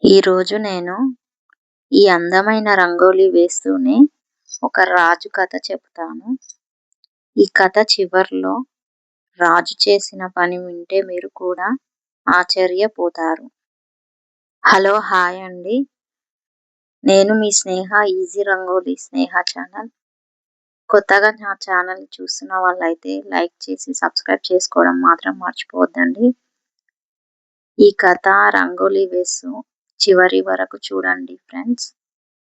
ఈరోజు నేను ఈ అందమైన రంగోలి వేస్తూనే ఒక రాజు కథ చెప్తాను. ఈ కథ చివర్లో రాజు చేసిన పని వింటే మీరు కూడా ఆశ్చర్యపోతారు. హలో, హాయ్ అండి. నేను మీ స్నేహ, ఈజీ రంగోలి స్నేహ ఛానల్. కొత్తగా నా ఛానల్ చూస్తున్న వాళ్ళైతే లైక్ చేసి సబ్స్క్రైబ్ చేసుకోవడం మాత్రం మర్చిపోవద్దండి. ఈ కథ రంగోలి వేస్తూ చివరి వరకు చూడండి ఫ్రెండ్స్.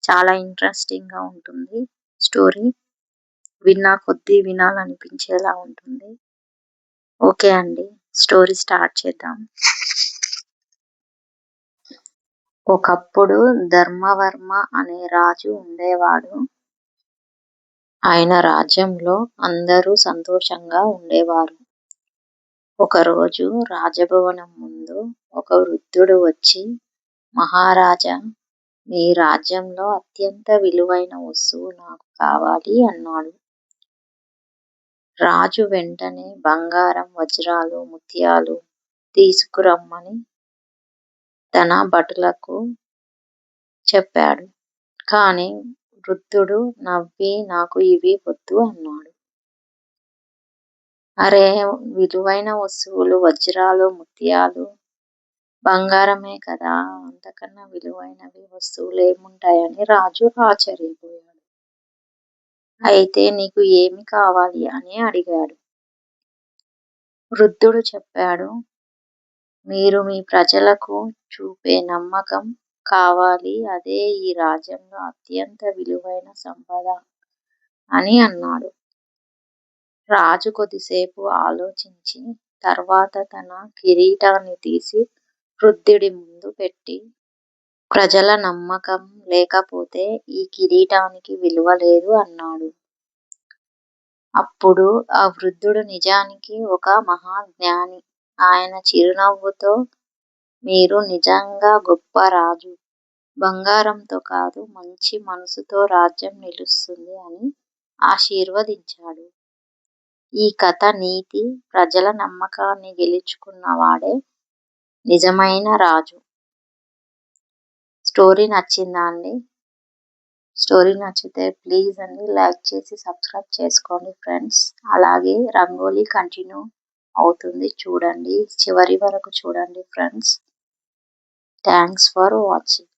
చాలా ఇంట్రెస్టింగ్గా ఉంటుంది స్టోరీ. విన్నా కొద్దీ వినాలనిపించేలా ఉంటుంది. ఓకే అండి, స్టోరీ స్టార్ట్ చేద్దాం. ఒకప్పుడు ధర్మవర్మ అనే రాజు ఉండేవాడు. ఆయన రాజ్యంలో అందరూ సంతోషంగా ఉండేవారు. ఒకరోజు రాజభవనం ముందు ఒక వృద్ధుడు వచ్చి, మహారాజా, మీ రాజ్యంలో అత్యంత విలువైన వస్తువు నాకు కావాలి అన్నాడు. రాజు వెంటనే బంగారం, వజ్రాలు, ముత్యాలు తీసుకురమ్మని తన భటులకు చెప్పాడు. కానీ వృద్ధుడు నవ్వి, నాకు ఇవి వద్దు అన్నాడు. అరే, విలువైన వస్తువులు వజ్రాలు, ముత్యాలు, బంగారమే కదా, అంతకన్నా విలువైనవి వస్తువులు ఏముంటాయని రాజు ఆశ్చర్యపోయాడు. అయితే నీకు ఏమి కావాలి అని అడిగాడు. వృద్ధుడు చెప్పాడు, మీరు మీ ప్రజలకు చూపే నమ్మకం కావాలి, అదే ఈ రాజ్యంలో అత్యంత విలువైన సంపద అని అన్నాడు. రాజు కొద్దిసేపు ఆలోచించి తర్వాత తన కిరీటాన్ని తీసి వృద్ధుడి ముందు పెట్టి, ప్రజల నమ్మకం లేకపోతే ఈ కిరీటానికి విలువ లేదు అన్నాడు. అప్పుడు ఆ వృద్ధుడు నిజానికి ఒక మహాజ్ఞాని. ఆయన చిరునవ్వుతో, మీరు నిజంగా గొప్ప రాజు. బంగారంతో కాదు, మంచి మనసుతో రాజ్యం నిలుస్తుంది అని ఆశీర్వదించాడు. ఈ కథ నీతి, ప్రజల నమ్మకాన్ని గెలుచుకున్నవాడే నిజమైన రాజు. స్టోరీ నచ్చిందా అండి? స్టోరీ నచ్చితే ప్లీజ్ అండి లైక్ చేసి సబ్స్క్రైబ్ చేసుకోండి ఫ్రెండ్స్. అలాగే రంగోలీ కంటిన్యూ అవుతుంది, చూడండి, చివరి వరకు చూడండి ఫ్రెండ్స్. Thanks for watching.